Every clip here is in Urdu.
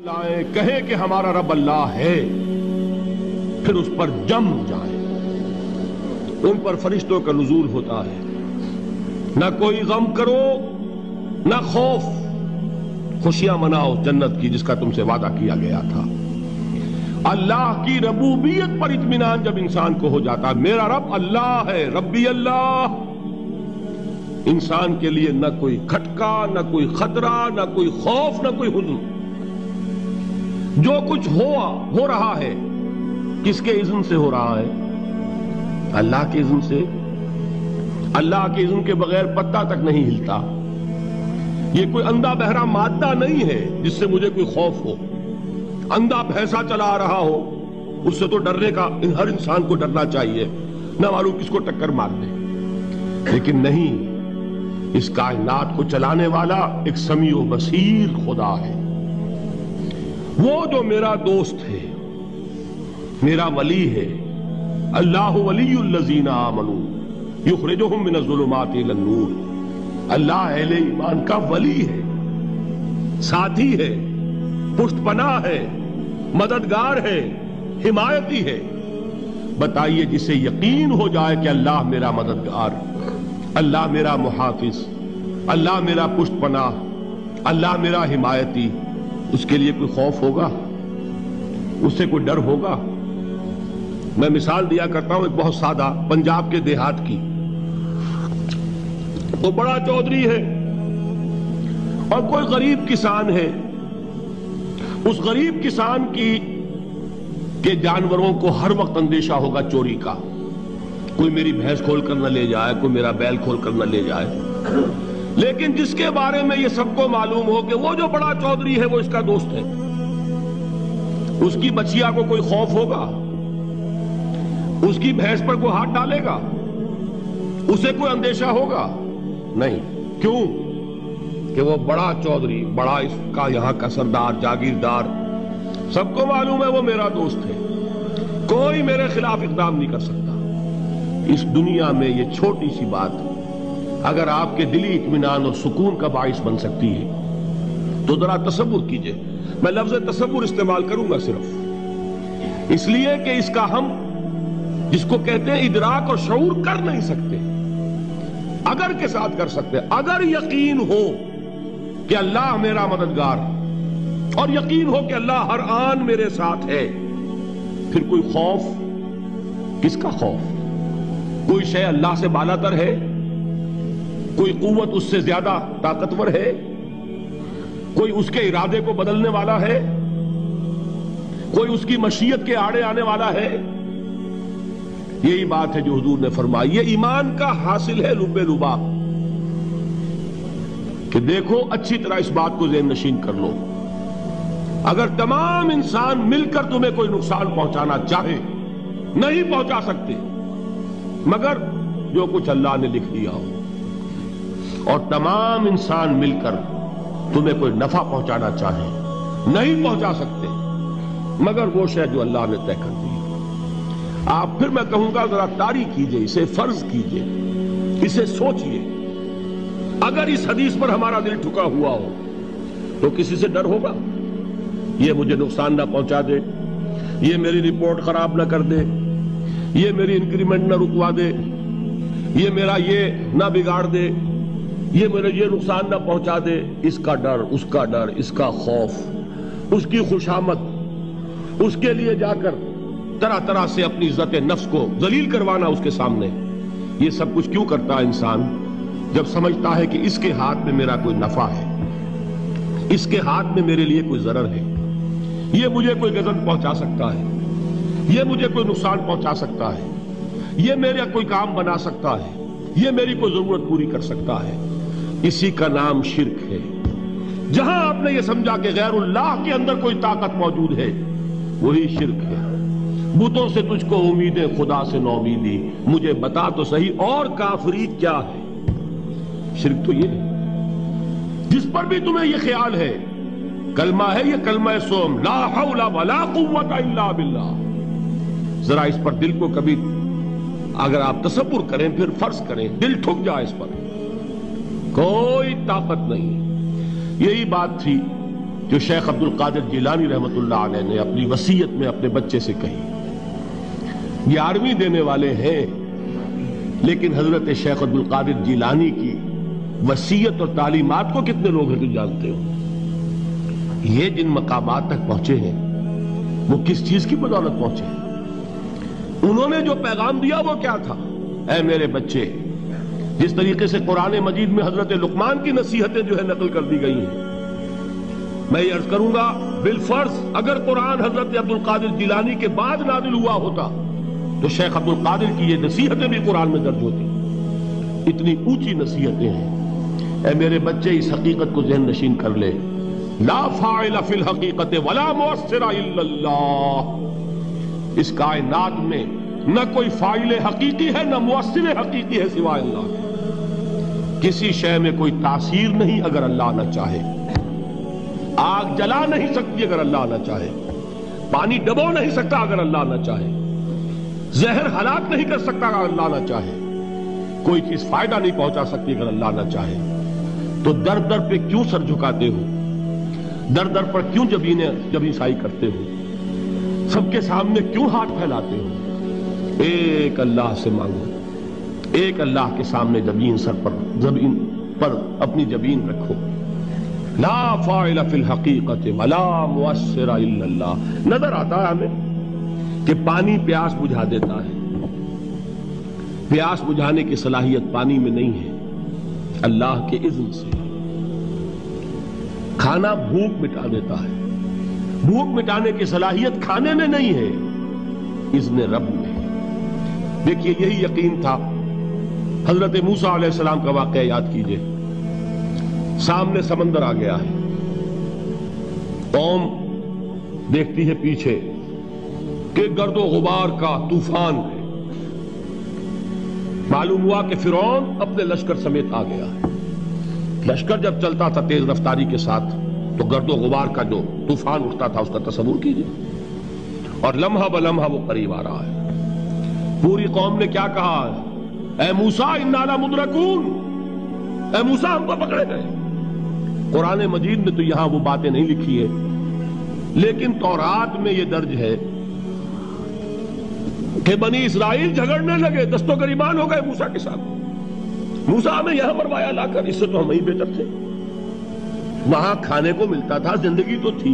لائیں کہیں کہ ہمارا رب اللہ ہے، پھر اس پر جم جائیں۔ ان پر فرشتوں کا نزول ہوتا ہے، نہ کوئی غم کرو نہ خوف، خوشیاں مناؤ جنت کی جس کا تم سے وعدہ کیا گیا تھا۔ اللہ کی ربوبیت پر اطمینان جب انسان کو ہو جاتا، میرا رب اللہ ہے، ربی اللہ، انسان کے لیے نہ کوئی کھٹکا، نہ کوئی خطرہ، نہ کوئی خوف، نہ کوئی حزن۔ جو کچھ ہو رہا ہے کس کے اذن سے ہو رہا ہے؟ اللہ کے اذن سے۔ اللہ کے اذن کے بغیر پتا تک نہیں ہلتا۔ یہ کوئی اندھا بہرا مادہ نہیں ہے جس سے مجھے کوئی خوف ہو۔ اندھا بھینسا چلا رہا ہو اس سے تو ڈرنے کا ہر انسان کو ڈرنا چاہیے، نہ معلوم کس کو ٹکر مار دے۔ لیکن نہیں، اس کائنات کو چلانے والا ایک سمیع و بصیر خدا ہے، وہ جو میرا دوست ہے، میرا ولی ہے۔ اللہ ولی الذین آمنوا یخرجہم من الظلمات الی النور۔ اللہ اہل ایمان کا ولی ہے، ساتھی ہے، پشت پناہ ہے، مددگار ہے، حمایتی ہے۔ بتائیے جسے یقین ہو جائے کہ اللہ میرا مددگار، اللہ میرا محافظ، اللہ میرا پشت پناہ، اللہ میرا حمایتی، اس کے لیے کوئی خوف ہوگا؟ اس سے کوئی ڈر ہوگا؟ میں مثال دیا کرتا ہوں ایک بہت سادہ، پنجاب کے دیہات کی۔ وہ بڑا چودھری ہے اور کوئی غریب کسان ہے۔ اس غریب کسان کے جانوروں کو ہر وقت اندیشہ ہوگا چوری کا، کوئی میری بھینس کھول کر نہ لے جائے، کوئی میرا بیل کھول کر نہ لے جائے۔ لیکن جس کے بارے میں یہ سب کو معلوم ہو کہ وہ جو بڑا چودھری ہے وہ اس کا دوست ہے، اس کی بچیا کو کوئی خوف ہوگا؟ اس کی بھینس پر کوئی ہاتھ ڈالے گا؟ اسے کوئی اندیشہ ہوگا؟ نہیں۔ کیوں؟ کہ وہ بڑا چودھری، بڑا اس کا یہاں کا سردار، جاگیردار، سب کو معلوم ہے وہ میرا دوست ہے، کوئی میرے خلاف اقدام نہیں کر سکتا۔ اس دنیا میں یہ چھوٹی سی بات اگر آپ کے دلی اطمینان اور سکون کا باعث بن سکتی ہے تو ذرا تصور کیجئے۔ میں لفظ تصور استعمال کروں گا صرف اس لیے کہ اس کا ہم جس کو کہتے ہیں ادراک اور شعور کر نہیں سکتے، اگر کے ساتھ کر سکتے۔ اگر یقین ہو کہ اللہ میرا مددگار اور یقین ہو کہ اللہ ہر آن میرے ساتھ ہے، پھر کوئی خوف؟ کس کا خوف؟ کوئی شے اللہ سے بالا تر ہے؟ کوئی قوت اس سے زیادہ طاقتور ہے؟ کوئی اس کے ارادے کو بدلنے والا ہے؟ کوئی اس کی مشیت کے آڑے آنے والا ہے؟ یہی بات ہے جو حضور نے فرمائی، یہ ایمان کا حاصل ہے لب لبا، کہ دیکھو اچھی طرح اس بات کو ذہن نشین کر لو، اگر تمام انسان مل کر تمہیں کوئی نقصان پہنچانا چاہے نہیں پہنچا سکتے، مگر جو کچھ اللہ نے لکھ دیا ہو، اور تمام انسان مل کر تمہیں کوئی نفع پہنچانا چاہے نہیں پہنچا سکتے، مگر وہ شے جو اللہ نے طے کر دی۔ آپ پھر میں کہوں گا ذرا طاری کیجئے، اسے فرض کیجئے، اسے سوچئے۔ اگر اس حدیث پر ہمارا دل ٹھکا ہوا ہو تو کسی سے ڈر ہوگا؟ یہ مجھے نقصان نہ پہنچا دے، یہ میری رپورٹ خراب نہ کر دے، یہ میری انکریمنٹ نہ رکوا دے، یہ میرا یہ نہ بگاڑ دے، یہ میرے یہ نقصان نہ پہنچا دے۔ اس کا ڈر، اس کا ڈر، اس کا خوف، اس کی خوشامد، اس کے لیے جا کر طرح طرح سے اپنی عزت نفس کو ذلیل کروانا اس کے سامنے، یہ سب کچھ کیوں کرتا ہے انسان؟ جب سمجھتا ہے کہ اس کے ہاتھ میں میرا کوئی نفع ہے، اس کے ہاتھ میں میرے لیے کوئی ضرر ہے، یہ مجھے کوئی غضب پہنچا سکتا ہے، یہ مجھے کوئی نقصان پہنچا سکتا ہے، یہ میرا کوئی کام بنا سکتا ہے، یہ میری کوئی ضرورت پوری کر سکتا ہے، اسی کا نام شرک ہے۔ جہاں آپ نے یہ سمجھا کہ غیر اللہ کے اندر کوئی طاقت موجود ہے، وہی شرک ہے۔ بتوں سے تجھ کو امیدیں، خدا سے نومیدی، مجھے بتا تو صحیح اور کافری کیا ہے؟ شرک تو یہ ہے۔ جس پر بھی تمہیں یہ خیال ہے، کلمہ ہے یہ کلمہ سوم، لا حول ولا قوت الا باللہ، ذرا اس پر دل کو کبھی اگر آپ تصور کریں، پھر فرض کریں، دل ٹھک جائے اس پر، کوئی طاقت نہیں۔ یہی بات تھی جو شیخ عبد القادر جیلانی رحمت اللہ علیہ نے اپنی وصیت میں اپنے بچے سے کہی. 11ویں دینے والے ہیں، لیکن حضرت شیخ عبد القادر جیلانی کی وصیت اور تعلیمات کو کتنے لوگ ہیں تو جانتے ہو؟ یہ جن مقامات تک پہنچے ہیں وہ کس چیز کی بدولت پہنچے ہیں؟ انہوں نے جو پیغام دیا وہ کیا تھا؟ اے میرے بچے، جس طریقے سے قرآن مجید میں حضرت لقمان کی نصیحتیں جو ہے نقل کر دی گئی ہیں، میں یہ عرض کروں گا بالفرض اگر قرآن حضرت عبد القادر جیلانی کے بعد نازل ہوا ہوتا تو شیخ عبد القادر کی یہ نصیحتیں بھی قرآن میں درج ہوتی. اتنی اونچی نصیحتیں ہیں. اے میرے بچے، اس حقیقت کو ذہن نشین کر لے، لا فاعل فی الحقیقت ولا مؤثر الا اللہ. اس کائنات میں نہ کوئی فاعل حقیقی ہے نہ مؤثر حقیقی ہے سوائے اللہ کے. کسی شے میں کوئی تاثیر نہیں اگر اللہ نہ چاہے. آگ جلا نہیں سکتی اگر اللہ نہ چاہے. پانی ڈبو نہیں سکتا اگر اللہ نہ چاہے. زہر ہلاک نہیں کر سکتا اگر اللہ نہ چاہے. کوئی چیز فائدہ نہیں پہنچا سکتی اگر اللہ نہ چاہے. تو در در پہ کیوں سر جھکاتے ہو؟ در در پر کیوں جبیں سائی کرتے ہو؟ سب کے سامنے کیوں ہاتھ پھیلاتے ہو؟ ایک اللہ سے مانگو. ایک اللہ کے سامنے جبین پر اپنی جبین رکھو. لا فاعل فی الحقیقت ولا مؤثر الا اللہ. نظر آتا ہے ہمیں کہ پانی پیاس بجھا دیتا ہے. پیاس بجھانے کی صلاحیت پانی میں نہیں ہے، اللہ کے اذن سے. کھانا بھوک مٹا دیتا ہے، بھوک مٹانے کی صلاحیت کھانے میں نہیں ہے، اذن رب میں. دیکھیے یہی یقین تھا. حضرت موسیٰ علیہ السلام کا واقعہ یاد کیجئے. سامنے سمندر آ گیا ہے، قوم دیکھتی ہے پیچھے کہ گرد و غبار کا طوفان ہے. معلوم ہوا کہ فرعون اپنے لشکر سمیت آ گیا ہے. لشکر جب چلتا تھا تیز رفتاری کے ساتھ تو گرد و غبار کا جو طوفان اٹھتا تھا اس کا تصور کیجئے. اور لمحہ بلمحہ وہ قریب آ رہا ہے. پوری قوم نے کیا کہا؟ اے موسیٰ انا لمدرکون، اے موسیٰ ہم کو پکڑے گئے. قرآن مجید میں تو یہاں وہ باتیں نہیں لکھی ہے، لیکن تورات میں یہ درج ہے کہ بنی اسرائیل جھگڑنے لگے، دست و گریبان ہو گئے موسیٰ کے ساتھ. موسیٰ ہمیں یہاں مروایا لا کر، اس سے تو ہم ہی بہتر تھے. وہاں کھانے کو ملتا تھا، زندگی تو تھی،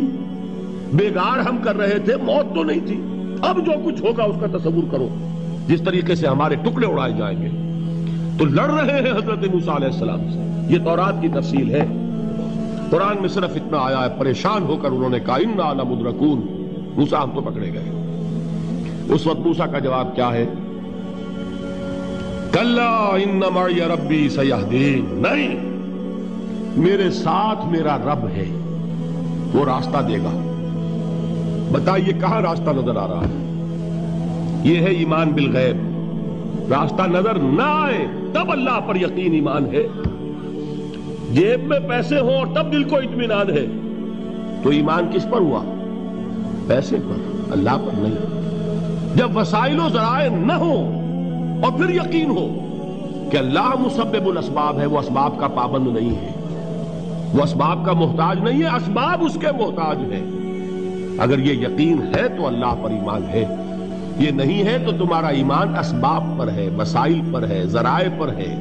بیگار ہم کر رہے تھے، موت تو نہیں تھی. اب جو کچھ ہوگا اس کا تصور کرو، جس طریقے سے ہمارے ٹکڑے اڑائے جائیں گے. تو لڑ رہے ہیں حضرت موسیٰ علیہ السلام سے. یہ تورات کی تفصیل ہے. قرآن میں صرف اتنا آیا ہے، پریشان ہو کر انہوں نے کہا انا لمدرکون، موسیٰ ہم تو پکڑے گئے. اس وقت موسیٰ کا جواب کیا ہے؟ کلا ان معی ربی سیہدین. نہیں، میرے ساتھ میرا رب ہے، وہ راستہ دے گا. بتائیے کہاں راستہ نظر آ رہا ہے؟ یہ ہے ایمان بالغیب. راستہ نظر نہ آئے تب اللہ پر یقین ایمان ہے. جیب میں پیسے ہوں اور تب دل کو اطمینان ہے تو ایمان کس پر ہوا؟ پیسے پر، اللہ پر نہیں. جب وسائل و ذرائع نہ ہوں اور پھر یقین ہو کہ اللہ مسبب الاسباب ہے، وہ اسباب کا پابند نہیں ہے، وہ اسباب کا محتاج نہیں ہے، اسباب اس کے محتاج ہیں. اگر یہ یقین ہے تو اللہ پر ایمان ہے. یہ نہیں ہے تو تمہارا ایمان اسباب پر ہے، وسائل پر ہے، ذرائع پر ہے،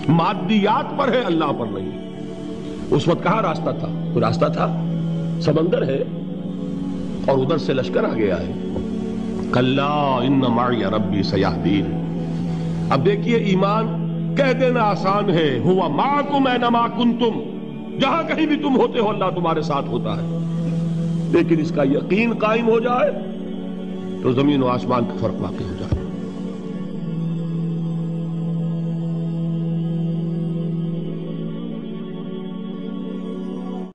مادیات پر ہے، اللہ پر نہیں. اس وقت کہاں راستہ تھا؟ کوئی راستہ تھا؟ سمندر ہے اور ادھر سے لشکر آ گیا ہے. کلا ان معی ربی سیہدین. اب دیکھیے ایمان کہہ دینا آسان ہے، ہوا معکم اینما کنتم، جہاں کہیں بھی تم ہوتے ہو اللہ تمہارے ساتھ ہوتا ہے. لیکن اس کا یقین قائم ہو جائے تو زمین و آسمان کا فرق واقع ہو جائے.